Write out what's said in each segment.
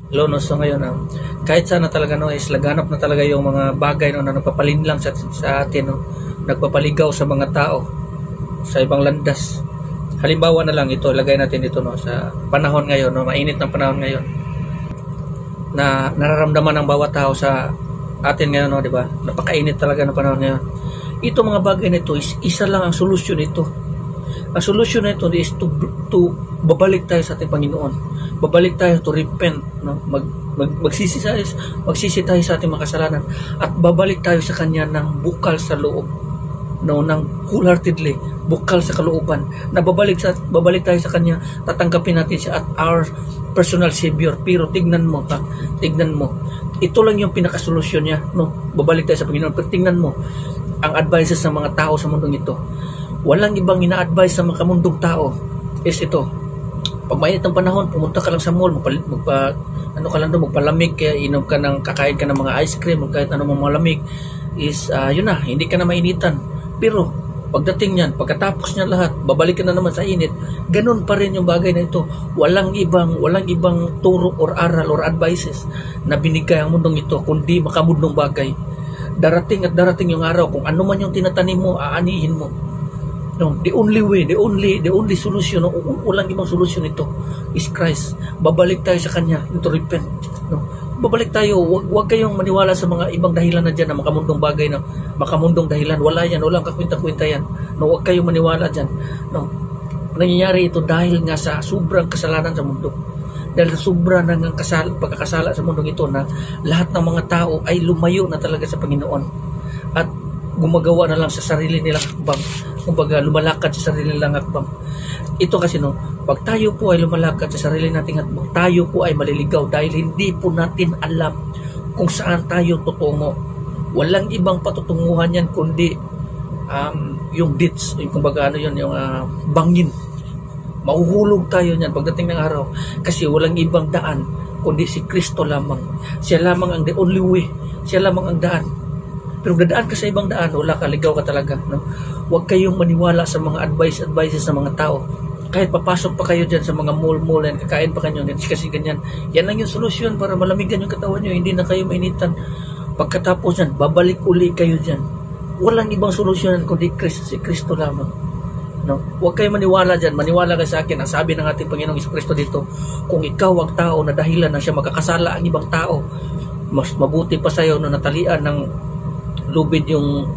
Lono, so ngayon, kahit sana talaga no, is laganap na talaga yung mga bagay no, na nagpapalinlang sa atin, no, nagpapaligaw sa mga tao sa ibang landas. Halimbawa na lang ito, lagay natin dito no, sa panahon ngayon, no, mainit ng panahon ngayon na nararamdaman ng bawat tao sa atin ngayon, no, di ba? Napakainit talaga ng panahon ngayon. Ito mga bagay nito is isa lang ang solusyon nito. Ang solusyon nito is to babalik tayo sa ating Panginoon. Babalik tayo to repent, no? Magsisi tayo sa ating mga kasalanan at babalik tayo sa Kanya ng bukal sa loob, no, ng wholeheartedly, bukal sa kalooban, na babalik tayo sa Kanya, tatanggapin natin siya at our personal Savior. Pero tignan mo, ito lang yung pinakasolusyon niya, no? Babalik tayo sa Panginoon. Pero tignan mo ang advices ng mga tao sa mundong ito. Walang ibang ina-advise sa mga kamundong tao is ito: pag mainit ng panahon, pumunta ka lang sa mall, magpalamig, kaya inom ka ng, kakain ka ng mga ice cream o kahit anong mga lamig, is yun na, hindi ka na mainitan. Pero pagdating niyan, pagkatapos niya lahat, babalik ka na naman sa init. Ganun pa rin yung bagay na ito. Walang ibang turo or aral or advices na binigay ang mundong ito kundi makamundong bagay. Darating yung araw, kung ano man yung tinatanim mo, aanihin mo. No, the only way, the only solution, no, walang ibang solution ito is Christ. Babalik tayo sa Kanya, to repent. No, babalik tayo. Huwag kayong maniwala sa mga ibang dahilan na dyan, na makamundong bagay, na makamundong dahilan. Wala yan, walang kakwenta-kwenta yan. No, huwag kayong maniwala dyan. No, nangyayari ito dahil nga sa sobrang kasalanan sa mundo. Dahil sobra ng pagkakasala sa mundong ito, na lahat ng mga tao ay lumayo na talaga sa Panginoon at gumagawa na lang sa sarili nilang hakbang. Kumbaga, lumalakad sa sarili nilang hakbang. Ito kasi, no, pag tayo po ay lumalakad sa sarili nating hakbang, tayo po ay maliligaw dahil hindi po natin alam kung saan tayo tutungo. Walang ibang patutunguhan yan kundi yung ditch, yung kumbaga yung bangin. Mahuhulog tayo niyan pagdating ng araw, kasi walang ibang daan kundi si Kristo lamang. Siya lamang ang the only way. Siya lamang ang daan. Pero dadaan ka sa ibang daan, wala ka, ligaw ka talaga, no? Huwag kayong maniwala sa mga advices sa mga tao. Kahit papasok pa kayo dyan sa mga mall, and kakain pa kayo, kasi ganyan. Yan lang yung solusyon para malamigan yung katawan nyo, hindi na kayo mainitan. Pagkatapos yan, babalik uli kayo dyan. Walang ibang solusyon kundi si Kristo lamang. No? Huwag kayo maniwala dyan. Maniwala ka sa akin. Ang sabi ng ating Panginoong Kristo dito, kung ikaw ang tao na dahilan na siya makakasala ang ibang tao, mas mabuti pa sa'yo na natalian ng lubid yung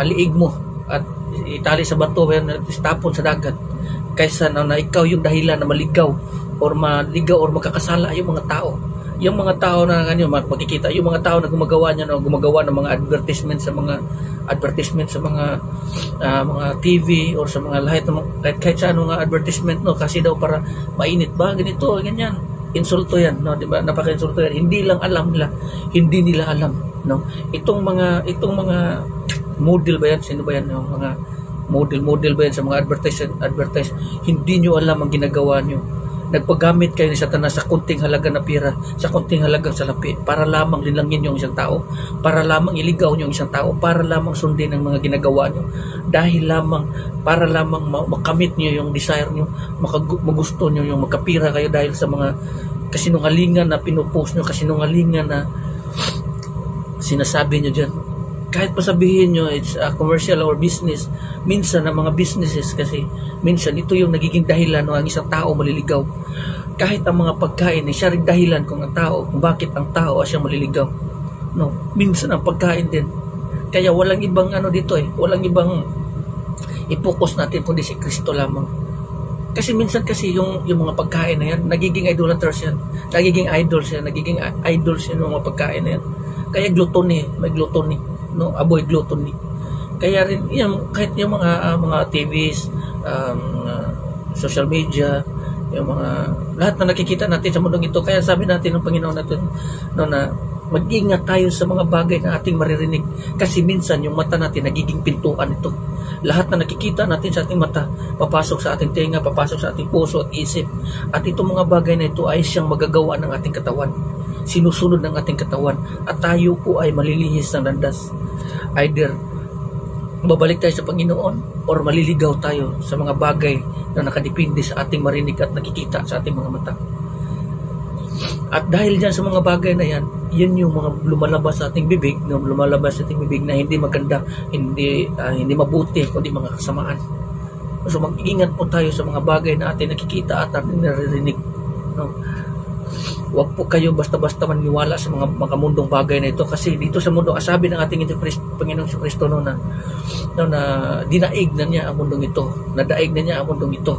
liig mo at itali sa bato, tapon sa dagat, kaysa na ikaw yung dahilan na maligaw or makakasala yung mga tao. Yung mga tao na makikita, yung mga tao na gumagawa ng mga advertisement sa mga TV or sa mga kahit sa anong advertisement, no, kasi daw para mainit ba ganito ganyan. Insulto yan, no, di ba? Napaka-insulto yan. Hindi nila alam, no. Itong mga model ba yan? Sino ba yan? Yung mga model ba yan sa mga advertise? Hindi nyo alam ang ginagawa nyo. Nagpagamit kayo ni Satanas sa kunting halaga na pira, sa kunting halagang salapi, para lamang linlangin yung isang tao, para lamang iligaw nyo yung isang tao, para lamang sundin ang mga ginagawa nyo, para lamang makamit nyo yung desire nyo, magusto nyo yung magkapira kayo dahil sa mga kasinungalingan na pinupost nyo, kasinungalingan na sinasabi nyo dyan. Kahit pa sabihin nyo it's a commercial or business, minsan ang mga businesses kasi minsan ito yung nagiging dahilan ng ang isang tao maliligaw. Kahit ang mga pagkain ay siya rin dahilan kung bakit ang tao ay siyang maliligaw, no. Minsan ang pagkain din. Kaya walang ibang dito, walang ibang i-focus natin kundi si Kristo lamang. Kasi minsan kasi yung mga pagkain na yan, nagiging idolaters yan, nagiging idols yan yung mga pagkain na yan. Kaya may gluttony, no, avoid gluttony. Kaya rin yan, kahit yung mga TVs, social media, yung mga lahat na nakikita natin sa mundong ito. Kaya sabi natin ng Panginoon natin, no, na mag-ingat tayo sa mga bagay na ating maririnig, kasi minsan yung mata natin nagiging pintuan ito. Lahat na nakikita natin sa ating mata, papasok sa ating tenga, papasok sa ating puso at isip. At itong mga bagay na ito ay siyang magagawa ng ating katawan, sinusunod ng ating katawan, at tayo po ay malilihis ng landas. Either babalik tayo sa Panginoon or maliligaw tayo sa mga bagay na nakadepende sa ating marinig at nakikita sa ating mga mata. At dahil dyan sa mga bagay na yan, yan yung mga lumalabas sa ating bibig, lumalabas sa ating bibig na hindi maganda, hindi mabuti, kundi mga kasamaan. So mag-ingat po tayo sa mga bagay na ating nakikita at ating naririnig. No? Huwag po kayo basta-basta maniwala sa mga makamundong bagay na ito, kasi dito sa mundo, asabi ng ating Panginoong Kristo na dinaig na niya ang mundong ito, nadaig na niya ang mundong ito.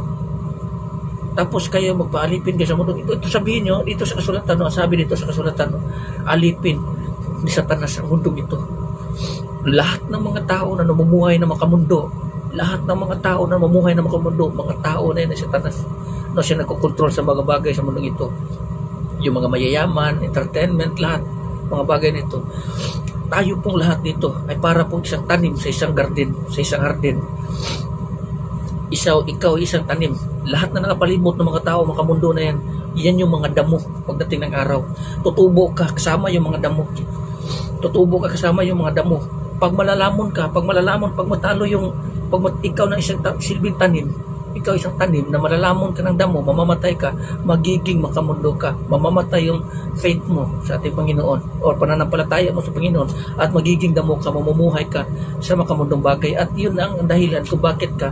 Tapos kayo magpaalipin kayo sa mundong ito. Ito sabihin nyo, dito sa kasulatan, sabi dito sa kasulatan, alipin ni Satanas ang mundong ito. Lahat ng mga tao na namumuhay na makamundo, lahat ng mga tao na namumuhay na makamundo, mga tao na yun na Satanas, no, siya nagkokontrol sa mga bagay sa mundong ito. Yung mga mayayaman, entertainment, lahat, mga bagay nito. Tayo pong lahat dito ay para pong isang tanim sa isang garden, sa isang hardin. Ikaw isang tanim. Lahat na nakapalibot ng mga tao, makamundo na yan, yan yung mga damo pagdating ng araw. Tutubo ka kasama yung mga damo. Tutubo ka kasama yung mga damo. Pag malalamon ka, pag matalo ikaw na isang silbing tanim, ikaw isang tanim na malalamon ka ng damo, mamamatay ka, magiging makamundo ka, mamamatay yung faith mo sa ating Panginoon o pananampalataya mo sa Panginoon, at magiging damo ka, mamumuhay ka sa makamundong bagay. At yun ang dahilan kung bakit ka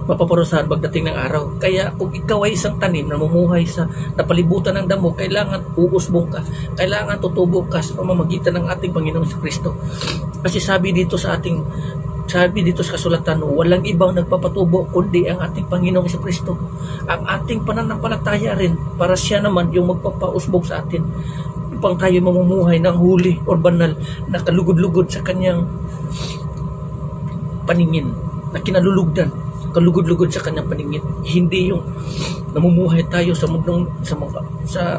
mapaparusahan pagdating ng araw. Kaya kung ikaw ay isang tanim na mamumuhay sa napalibutan ng damo, kailangan uusbong ka, kailangan tutubo ka sa pamamagitan ng ating Panginoong Kristo. Kasi sabi dito sa kasulatan, walang ibang nagpapatubo kundi ang ating Panginoong Kristo. Ang ating pananampalataya rin, para siya naman yung magpapausbong sa atin upang tayo mamumuhay ng huli or banal na kalugod-lugod sa kanyang paningin, na kinalulugdan, kalugod-lugod sa kanyang paningin. Hindi yung namumuhay tayo sa mundong sa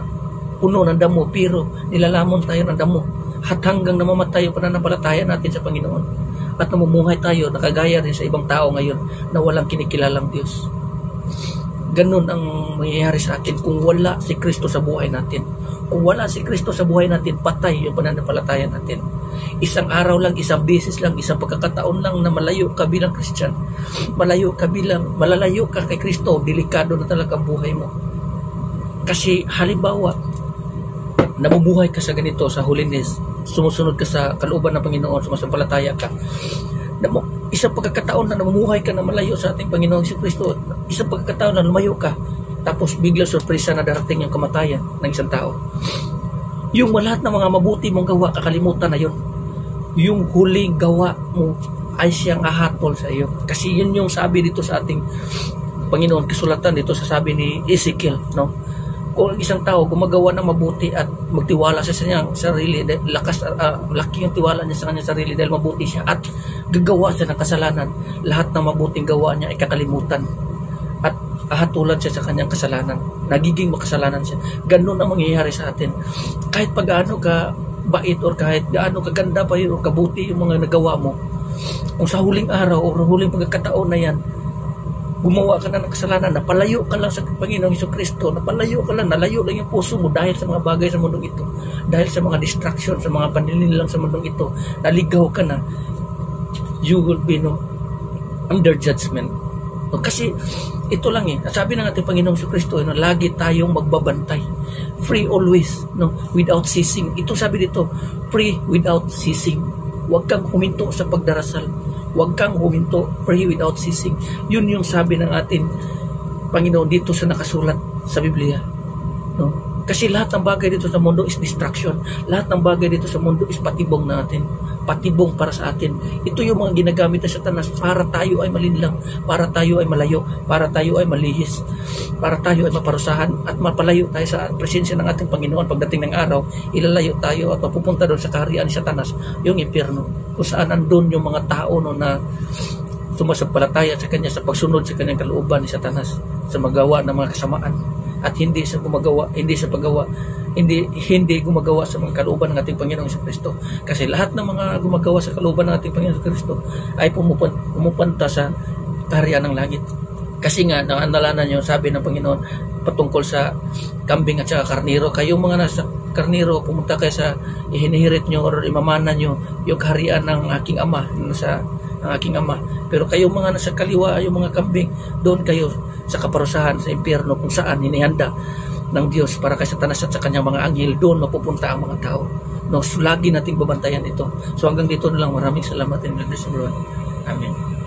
puno ng damo, pero nilalamon tayo ng damo at hanggang namamatay yung pananampalataya natin sa Panginoon. At namumuhay tayo, nakagaya rin sa ibang tao ngayon na walang kinikilalang Diyos. Ganun ang mangyayari sa atin kung wala si Kristo sa buhay natin. Kung wala si Kristo sa buhay natin, patay yung pananampalataya natin. Isang araw lang, isang beses lang, isang pagkakataon lang na malayo ka bilang Christian, malalayo ka kay Kristo, delikado na talaga ang buhay mo. Kasi halimbawa, namumuhay ka sa ganito, sa holiness, sumusunod ka sa kalooban ng Panginoon, sumasampalataya ka, isang pagkakataon na namumuhay ka na malayo sa ating Panginoong Kristo, isang pagkakataon na lumayo ka, tapos bigla sorpresa na darating yung kamatayan ng isang tao. Yung lahat ng mga mabuti mong gawa, kakalimutan na yun. Yung huling gawa mo ay siyang ahatol sa iyo. Kasi yun yung sabi dito sa ating Panginoon, kasulatan dito sa sabi ni Ezekiel, no? Kung isang tao gumagawa ng mabuti at magtiwala sa kanyang sarili, laki yung tiwala niya sa kanyang sarili dahil mabuti siya, at gagawa siya ng kasalanan, lahat ng mabuting gawa niya ay kakalimutan at ahatulan siya sa kanyang kasalanan, nagiging makasalanan siya. Ganun ang mangyayari sa atin. Kahit pag gaano ka bait or kahit gaano kaganda pa yun o kabuti yung mga nagawa mo, kung sa huling araw o huling pagkakataon na yan, gumawa ka na ng kasalanan, napalayo ka lang sa Panginoong Kristo, napalayo ka lang, nalayo lang yung puso mo dahil sa mga bagay sa mundong ito, dahil sa mga distraction, sa mga panlililang sa mundong ito, naligaw ka na, you will be under judgment. No, kasi ito lang sabi ng ating Panginoong Kristo, lagi tayong magbabantay, free always, without ceasing. Ito sabi dito, free without ceasing. Huwag kang huminto sa pagdarasal, huwag kang huminto, pray without ceasing. Yun yung sabi ng ating Panginoon dito sa nakasulat sa Biblia, no? Kasi lahat ng bagay dito sa mundo is distraction. Lahat ng bagay dito sa mundo is patibong natin, patibong para sa atin. Ito yung mga ginagamit ng Satanas para tayo ay malinlang, para tayo ay malayo, para tayo ay malihis, para tayo ay maparusahan at mapalayo tayo sa presensya ng ating Panginoon. Pagdating ng araw, ilalayo tayo at mapupunta doon sa kaharian ni Satanas, yung impyerno, kung saan andun yung mga tao na sumasampalataya sa kanya, sa pagsunod sa kanyang kalooban ni Satanas, sa magawa ng mga kasamaan, at hindi gumagawa sa mga kalooban ng ating Panginoong Kristo. Kasi lahat ng mga gumagawa sa kalooban ng ating Panginoong Kristo ay pumupunta sa kaharian ng langit. Kasi nga, naandalanan nyo, sabi ng Panginoon patungkol sa kambing at saka karniro, kayong mga nasa karniro, pumunta kayo sa ihinihirit nyo o imamana nyo yung kaharian ng aking ama, ang aking ama. Pero kayong mga nasa kaliwa, yung mga kambing, doon kayo sa kaparusahan, sa impyerno, kung saan hinihanda ng Diyos para kay Satanas at sa kanyang mga anghel. Doon mapupunta ang mga tao. No, so, lagi nating babantayan ito. So hanggang dito na lang. Maraming salamat and God bless everyone. Amen.